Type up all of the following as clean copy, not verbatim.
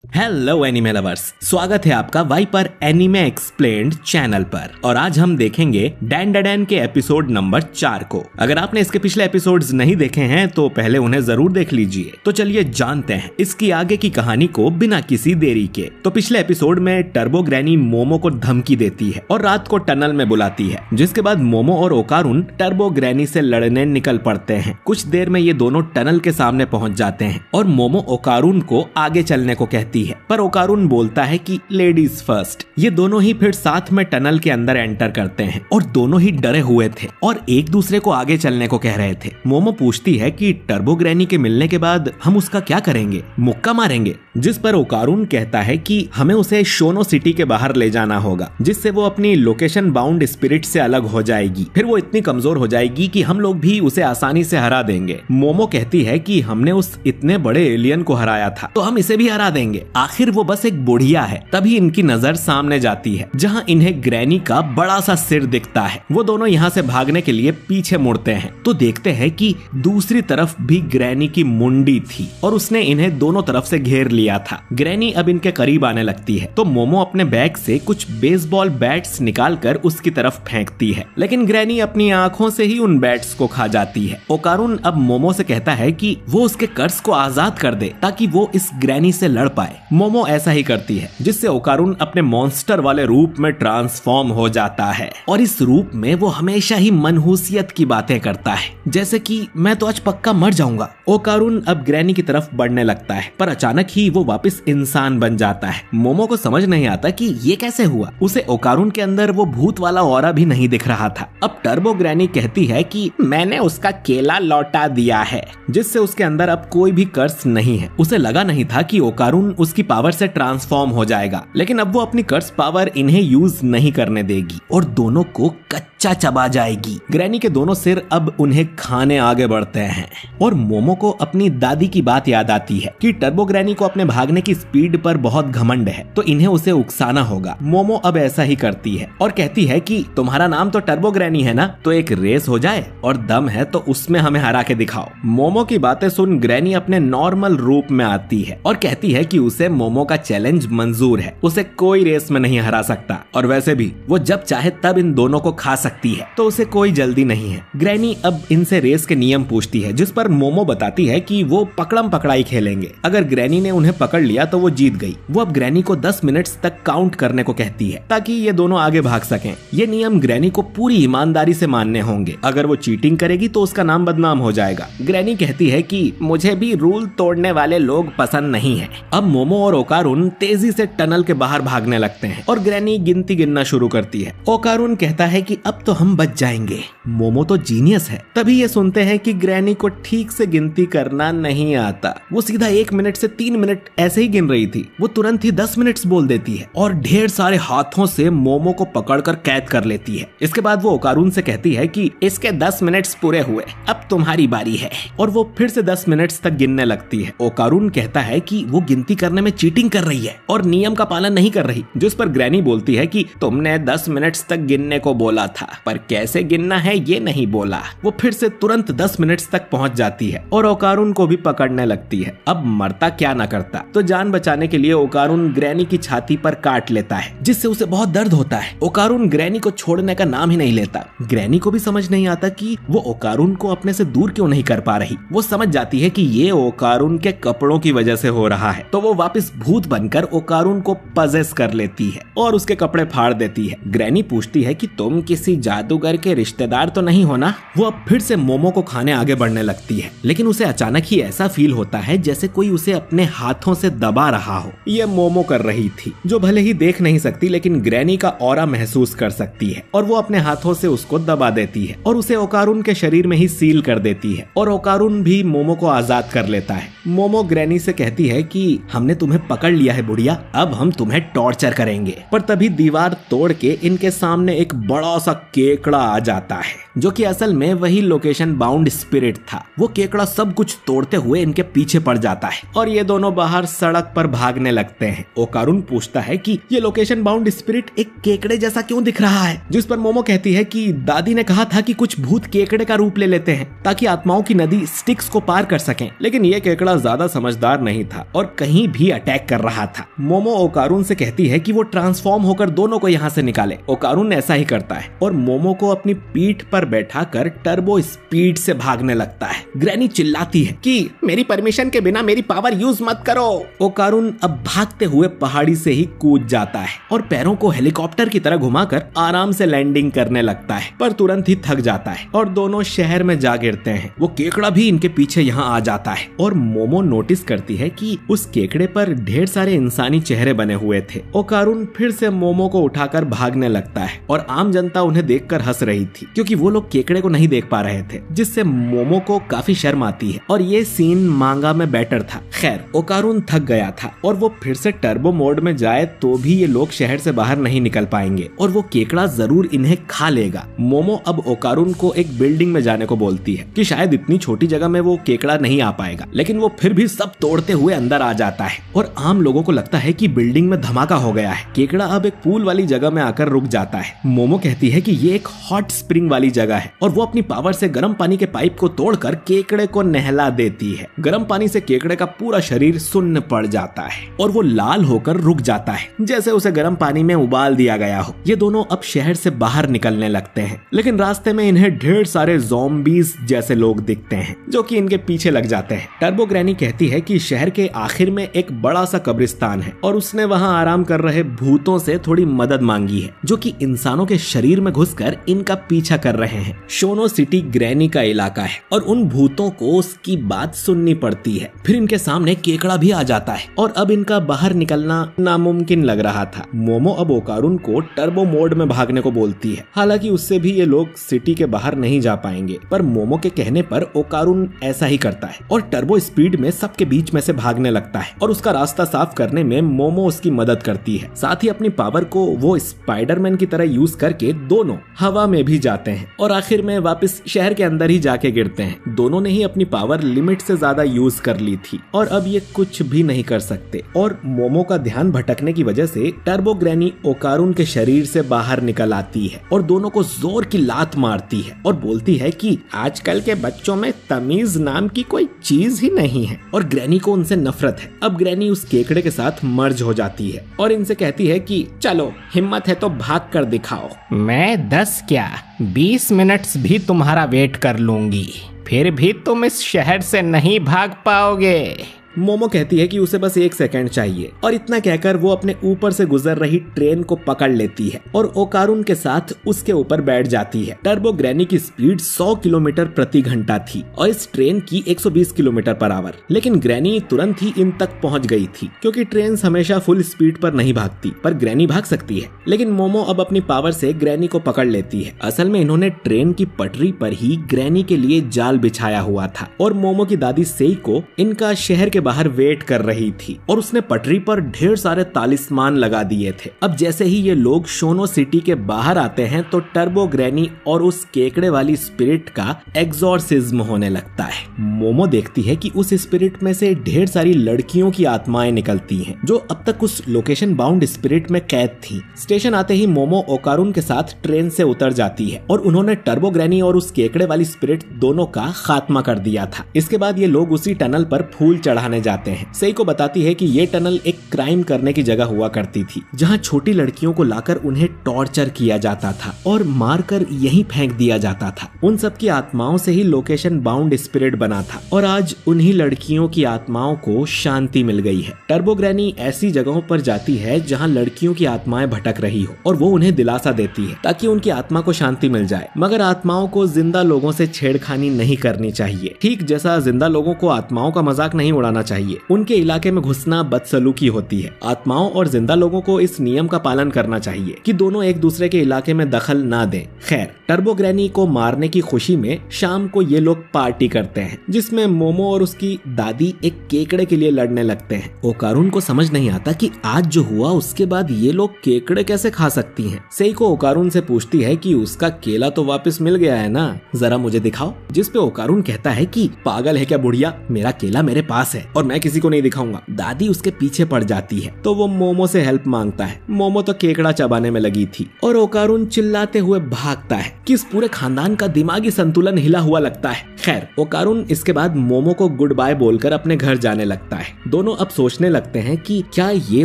Hello anime lovers, स्वागत है आपका वाइपर एनिमे एक्सप्लेन्ड चैनल पर। और आज हम देखेंगे डैन के एपिसोड नंबर 4 को। अगर आपने इसके पिछले एपिसोड्स नहीं देखे हैं तो पहले उन्हें जरूर देख लीजिए। तो चलिए जानते हैं इसकी आगे की कहानी को बिना किसी देरी के। तो पिछले एपिसोड में टर्बो ग्रैनी मोमो को धमकी देती है और रात को टनल में बुलाती है, जिसके बाद मोमो और ओकारुन टर्बो ग्रैनी से लड़ने निकल पड़ते हैं। कुछ देर में ये दोनों टनल के सामने पहुंच जाते हैं और मोमो ओकारुन को आगे चलने को कहती है, पर ओकारुन बोलता है कि लेडीज फर्स्ट। ये दोनों ही फिर साथ में टनल के अंदर एंटर करते हैं और दोनों ही डरे हुए थे और एक दूसरे को आगे चलने को कह रहे थे। मोमो पूछती है कि टर्बो ग्रैनी के मिलने के बाद हम उसका क्या करेंगे, मुक्का मारेंगे? जिस पर ओकारुन कहता है कि हमें उसे शोनो सिटी के बाहर ले जाना होगा, जिससे वो अपनी लोकेशन बाउंड स्पिरिट से अलग हो जाएगी। फिर वो इतनी कमजोर हो जाएगी कि हम लोग भी उसे आसानी से हरा देंगे। मोमो कहती है कि हमने उस इतने बड़े एलियन को हराया था तो हम इसे भी हरा देंगे, आखिर वो बस एक बुढ़िया है। तभी इनकी नजर सामने जाती है जहां इन्हें ग्रैनी का बड़ा सा सिर दिखता है। वो दोनों यहाँ से भागने के लिए पीछे मुड़ते हैं तो देखते हैं कि दूसरी तरफ भी ग्रैनी की मुंडी थी और उसने इन्हें दोनों तरफ से घेर लिया था। ग्रैनी अब इनके करीब आने लगती है तो मोमो अपने बैग से कुछ बेसबॉल बैट्स निकालकर उसकी तरफ फेंकती है, लेकिन ग्रैनी अपनी आंखों से ही उन बैट्स को खा जाती है। ओकारुन अब मोमो से कहता है कि वो उसके कर्ज को आजाद कर दे ताकि वो इस ग्रैनी से लड़ पाए। मोमो ऐसा ही करती है, जिससे ओकारुन अपने मॉन्स्टर वाले रूप में ट्रांसफॉर्म हो जाता है और इस रूप में वो हमेशा ही मनहूसियत की बातें करता है, जैसे कि मैं तो आज पक्का मर जाऊंगा। ओकारुन अब ग्रैनी की तरफ बढ़ने लगता है, पर अचानक ही वो वापस इंसान बन जाता है। मोमो को समझ नहीं आता कि ये कैसे हुआ। उसे ओकारुन के अंदर वो भूत वाला ऑरा भी नहीं दिख रहा था। अब टर्बो ग्रैनी कहती है कि मैंने उसका केला लौटा दिया है, जिससे उसके अंदर अब कोई भी कर्ज नहीं है। उसे लगा नहीं था कि ओकारुन उसकी पावर से ट्रांसफॉर्म हो जाएगा, लेकिन अब वो अपनी कर्ज पावर इन्हें यूज नहीं करने देगी और दोनों को कच्चा चबा जाएगी। ग्रैनी के दोनों सिर अब उन्हें खाने आगे बढ़ते हैं और मोमो को अपनी दादी की बात याद आती है कि टर्बो ग्रैनी को अपने भागने की स्पीड पर बहुत घमंड है तो इन्हें उसे उकसाना होगा। मोमो अब ऐसा ही करती है और कहती है कि तुम्हारा नाम तो टर्बो ग्रैनी है ना, तो एक रेस हो जाए और दम है तो उसमें हमें हरा के दिखाओ। मोमो की बातें सुन ग्रैनी अपने नॉर्मल रूप में आती है और कहती है कि उसे मोमो का चैलेंज मंजूर है, उसे कोई रेस में नहीं हरा सकता और वैसे भी वो जब चाहे तब इन दोनों को खा सकती है, तो उसे कोई जल्दी नहीं है। ग्रैनी अब इनसे रेस के नियम पूछती है, जिस पर मोमो बताती है कि वो पकड़म पकड़ाई खेलेंगे। अगर ग्रैनी ने उन्हें पकड़ लिया तो वो जीत गई। वो अब ग्रैनी को 10 मिनट्स तक काउंट करने को कहती है ताकि ये दोनों आगे भाग सकें। ये नियम ग्रैनी को पूरी ईमानदारी से मानने होंगे, अगर वो चीटिंग करेगी तो उसका नाम बदनाम हो जाएगा। ग्रैनी कहती है कि मुझे भी रूल तोड़ने वाले लोग पसंद नहीं है। अब मोमो और ओकारुन तेजी से टनल के बाहर भागने लगते हैं और ग्रैनी गिनती गिनना शुरू करती है। ओकारुन कहता है कि अब तो हम बच जाएंगे। मोमो तो जीनियस है। तभी ये सुनते हैं कि ग्रैनी को ठीक से गिनती करना नहीं आता। वो सीधा 1 मिनट से 3 मिनट ऐसे ही गिन रही थी, वो तुरंत ही 10 मिनट्स बोल देती है और ढेर सारे हाथों से मोमो को पकड़कर कैद कर लेती है। इसके बाद वो ओकारुन से कहती है कि इसके 10 मिनट्स पूरे हुए, अब तुम्हारी बारी है, और वो फिर से 10 मिनट्स तक गिनने लगती है। ओकारुन कहता है कि वो गिनती करने में चीटिंग कर रही है और नियम का पालन नहीं कर रही, जिस पर ग्रैनी बोलती है कि तुमने 10 मिनट्स तक गिनने को बोला था, पर कैसे गिनना है ये नहीं बोला। वो फिर से तुरंत 10 मिनट्स तक पहुंच जाती है और ओकारुन को भी पकड़ने लगती है। अब मरता क्या ना करता, तो जान बचाने के लिए ओकारुन ग्रैनी की छाती पर काट लेता है, जिससे उसे बहुत दर्द होता है। ओकारुन ग्रैनी को छोड़ने का नाम ही नहीं लेता। ग्रैनी को भी समझ नहीं आता कि वो ओकारुन को अपने से दूर क्यों नहीं कर पा रही। वो समझ जाती है कि ये ओकारुन के कपड़ों की वजह से हो रहा है, तो वो वापस भूत बनकर ओकारुन को पजेस कर लेती है और उसके कपड़े फाड़ देती है। ग्रैनी पूछती है कि तुम किसी जादूगर के रिश्तेदार तो नहीं हो ना। वो अब फिर से मोमो को खाने आगे बढ़ने लगती है, लेकिन उसे अचानक ही ऐसा फील होता है जैसे कोई उसे अपने हाथों से दबा रहा हो। ये मोमो कर रही थी, जो भले ही देख नहीं सकती लेकिन ग्रैनी का ऑरा महसूस कर सकती है, और वो अपने हाथों से उसको दबा देती है और उसे ओकारुन के शरीर में ही सील कर देती है और ओकारुन भी मोमो को आजाद कर लेता है। मोमो ग्रैनी से कहती है कि हमने तुम्हें पकड़ लिया है बुढ़िया, अब हम तुम्हें टॉर्चर करेंगे। पर तभी दीवार तोड़ के इनके सामने एक बड़ा सा केकड़ा आ जाता है, जो कि असल में वही लोकेशन बाउंड स्पिरिट था। वो केकड़ा सब कुछ तोड़ते हुए इनके पीछे पड़ जाता है और ये दोनों बाहर सड़क पर भागने लगते हैं। ओकारुन पूछता है कि ये लोकेशन बाउंड स्पिरिट एक केकड़े जैसा क्यों दिख रहा है, जिस पर मोमो कहती है कि दादी ने कहा था कि कुछ भूत केकड़े का रूप ले लेते हैं ताकि आत्माओं की नदी स्टिक्स को पार कर सकें, लेकिन ये केकड़ा ज्यादा समझदार नहीं था और कहीं भी अटैक कर रहा था। मोमो ओकारुन से कहती है कि वो ट्रांसफॉर्म होकर दोनों को यहाँ से निकाले। ओकारुन ऐसा ही करता है और मोमो को अपनी पीठ पर बैठाकर टर्बो स्पीड से भागने लगता है। ग्रैनी चिल्लाती है कि मेरी परमिशन के बिना मेरी पावर यूज मत करो। ओकारुन अब भागते हुए पहाड़ी से ही कूद जाता है और पैरों को हेलीकॉप्टर की तरह घुमाकर आराम से लैंडिंग करने लगता है, पर तुरंत ही थक जाता है और दोनों शहर में जा गिरते हैं। वो केकड़ा भी इनके पीछे यहाँ आ जाता है और मोमो नोटिस करती है कि उस केकड़े पर ढेर सारे इंसानी चेहरे बने हुए थे। ओकारुन फिर से मोमो को उठाकर भागने लगता है और आम जनता उन्हें देखकर हंस रही थी क्योंकि वो लोग केकड़े को नहीं देख पा रहे थे, जिससे मोमो को काफी शर्म आती है और ये सीन मांगा में बेटर था। खैर, ओकारुन थक गया था और वो फिर से टर्बो मोड में जाए तो भी ये लोग शहर से बाहर नहीं निकल पाएंगे और वो केकड़ा जरूर इन्हें खा लेगा। मोमो अब ओकारुन को एक बिल्डिंग में जाने को बोलती है कि शायद इतनी छोटी जगह में वो केकड़ा नहीं आ पाएगा, लेकिन वो फिर भी सब तोड़ते हुए अंदर आ जाता है और आम लोगों को लगता है कि बिल्डिंग में धमाका हो गया है। केकड़ा अब एक पूल वाली जगह में आकर रुक जाता है। मोमो कहती है कि ये एक हॉट स्प्रिंग वाली जगह है और वो अपनी पावर से गर्म पानी के पाइप को तोड़कर केकड़े को नहला देती है। गर्म पानी से केकड़े का पूरा शरीर सुन्न पड़ जाता है और वो लाल होकर रुक जाता है, जैसे उसे गर्म पानी में उबाल दिया गया हो। ये दोनों अब शहर से बाहर निकलने लगते हैं, लेकिन रास्ते में इन्हें ढेर सारे ज़ॉम्बीज़ जैसे लोग दिखते हैं जो कि इनके पीछे लग जाते हैं। टर्बो ग्रैनी कहती है कि शहर के आखिर में एक बड़ा सा कब्रिस्तान है और उसने वहां आराम कर रहे भूतों से थोड़ी मदद मांगी है जो कि इंसानों के शरीर में घुसकर इनका पीछा कर रहे हैं। शोनो सिटी ग्रैनी का इलाका है और उन भूतों को उसकी बात सुननी पड़ती है। फिर इनके सामने केकड़ा भी आ जाता है और अब इनका बाहर निकलना नामुमकिन लग रहा था। मोमो अब ओकारुन को टर्बो मोड में भागने को बोलती है, हालांकि उससे भी ये लोग सिटी के बाहर नहीं जा पाएंगे, पर मोमो के कहने पर ओकारुन ऐसा ही करता है और टर्बो स्पीड में सबके बीच में से भागने लगता है और उसका रास्ता साफ करने में मोमो उसकी मदद करती है। साथ ही अपनी पावर को वो स्पाइडरमैन की तरह यूज करके दोनों हवा में भी जाते हैं और आखिर में वापस शहर के अंदर ही जाके गिरते हैं। दोनों ने ही अपनी पावर लिमिट से ज्यादा यूज कर ली थी और अब ये कुछ भी नहीं कर सकते और मोमो का ध्यान भटकने की वजह से टर्बो ग्रैनी ओकारुन के शरीर से बाहर निकल आती है और दोनों को जोर की लात मारती है और बोलती है कि आजकल के बच्चों में तमीज नाम की कोई चीज ही नहीं है और ग्रैनी को उनसे नफरत है। अब ग्रैनी उस केकड़े के साथ मर्ज हो जाती है और इनसे कहती है कि चलो हिम्मत है तो भाग कर दिखाओ। मैं 10 क्या 20 मिनट्स भी तुम्हारा वेट कर लूंगी, फिर भी तुम इस शहर से नहीं भाग पाओगे। मोमो कहती है कि उसे बस 1 सेकंड चाहिए और इतना कहकर वो अपने ऊपर से गुजर रही ट्रेन को पकड़ लेती है और ओकारुन के साथ उसके ऊपर बैठ जाती है। टर्बो ग्रैनी की स्पीड 100 किलोमीटर प्रति घंटा थी और इस ट्रेन की 120 किलोमीटर पर आवर, लेकिन ग्रैनी तुरंत ही इन तक पहुंच गई थी क्योंकि ट्रेन हमेशा फुल स्पीड पर नहीं भागती, पर ग्रैनी भाग सकती है। लेकिन मोमो अब अपनी पावर से ग्रैनी को पकड़ लेती है। असल में इन्होंने ट्रेन की पटरी पर ही ग्रैनी के लिए जाल बिछाया हुआ था और मोमो की दादी सेइको इनका शहर के बाहर वेट कर रही थी और उसने पटरी पर ढेर सारे तालिस्मान लगा दिए थे। अब जैसे ही ये लोग शोनो सिटी के बाहर आते हैं तो टर्बो ग्रैनी और उस केकड़े वाली स्पिरिट का एग्जॉर्सिज्म होने लगता है। मोमो देखती है कि उस स्पिरिट में से ढेर सारी लड़कियों की आत्माएं निकलती हैं जो अब तक उस लोकेशन बाउंड स्पिरिट में कैद थी। स्टेशन आते ही मोमो ओकारुन के साथ ट्रेन से उतर जाती है और उन्होंने टर्बो ग्रैनी और उस केकड़े वाली स्पिरिट दोनों का खात्मा कर दिया था। इसके बाद ये लोग उसी टनल पर फूल चढ़ाने जाते हैं। सेइको बताती है कि ये टनल एक क्राइम करने की जगह हुआ करती थी जहां छोटी लड़कियों को लाकर उन्हें टॉर्चर किया जाता था और मारकर यहीं फेंक दिया जाता था। उन सब की आत्माओं से ही लोकेशन बाउंड स्पिरिट बना था और आज उन्हीं लड़कियों की आत्माओं को शांति मिल गई है। टर्बो ग्रैनी ऐसी जगहों पर जाती है जहां लड़कियों की आत्माएं भटक रही हो और वो उन्हें दिलासा देती है ताकि उनकी आत्मा को शांति मिल जाए, मगर आत्माओं को जिंदा लोगों से छेड़खानी नहीं करनी चाहिए। ठीक जैसा जिंदा लोगों को आत्माओं का मजाक नहीं उड़ाना चाहिए, उनके इलाके में घुसना बदसलूकी होती है। आत्माओं और जिंदा लोगों को इस नियम का पालन करना चाहिए कि दोनों एक दूसरे के इलाके में दखल ना दें। खैर, टर्बो ग्रैनी को मारने की खुशी में शाम को ये लोग पार्टी करते हैं जिसमें मोमो और उसकी दादी एक केकड़े के लिए लड़ने लगते हैं। ओकारुन को समझ नहीं आता कि आज जो हुआ उसके बाद ये लोग केकड़े कैसे खा सकती हैं। सेइको ओकारुन से पूछती है कि उसका केला तो वापस मिल गया है ना, जरा मुझे दिखाओ। जिस पे ओकारुन कहता है कि पागल है क्या बुढ़िया, मेरा केला मेरे पास है और मैं किसी को नहीं दिखाऊंगा। दादी उसके पीछे पड़ जाती है तो वो मोमो से हेल्प मांगता है। मोमो तो केकड़ा चबाने में लगी थी और ओकारुन चिल्लाते हुए भागता है कि इस पूरे खानदान का दिमागी संतुलन हिला हुआ लगता है। खैर, ओकारुन इसके बाद मोमो को गुड बाय बोलकर अपने घर जाने लगता है। दोनों अब सोचने लगते हैं कि क्या ये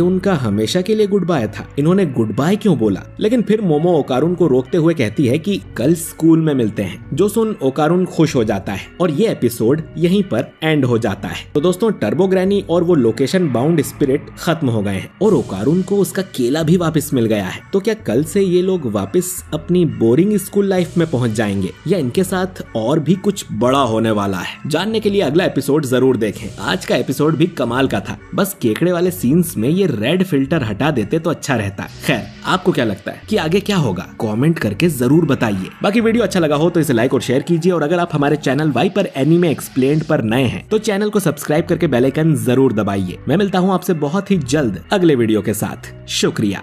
उनका हमेशा के लिए गुड बाय था, इन्होंने गुड बाय क्यों बोला। लेकिन फिर मोमो ओकारुन को रोकते हुए कहती है कि कल स्कूल में मिलते हैं, जो सुन ओकारुन खुश हो जाता है और ये एपिसोड यहीं पर एंड हो जाता है। तो दोस्तों, टर्बो ग्रैनी और वो लोकेशन बाउंड स्पिरिट खत्म हो गए हैं और ओकारुन को उसका केला भी वापस मिल गया है। तो क्या कल से ये लोग वापस अपनी बोरिंग स्कूल लाइफ में पहुंच जाएंगे या इनके साथ और भी कुछ बड़ा होने वाला है? जानने के लिए अगला एपिसोड जरूर देखें। आज का एपिसोड भी कमाल का था, बस केकड़े वाले सीन्स में ये रेड फिल्टर हटा देते तो अच्छा रहता। खैर, आपको क्या लगता है कि आगे क्या होगा? कमेंट करके जरूर बताइए। बाकी वीडियो अच्छा लगा हो तो इसे लाइक और शेयर कीजिए और अगर आप हमारे चैनल वाइपर एनीमे एक्सप्लेन्ड पर नए हैं तो चैनल को सब्सक्राइब करके बेल आइकन जरूर दबाइए। मैं मिलता हूँ आपसे बहुत ही जल्द अगले वीडियो के साथ। शुक्रिया।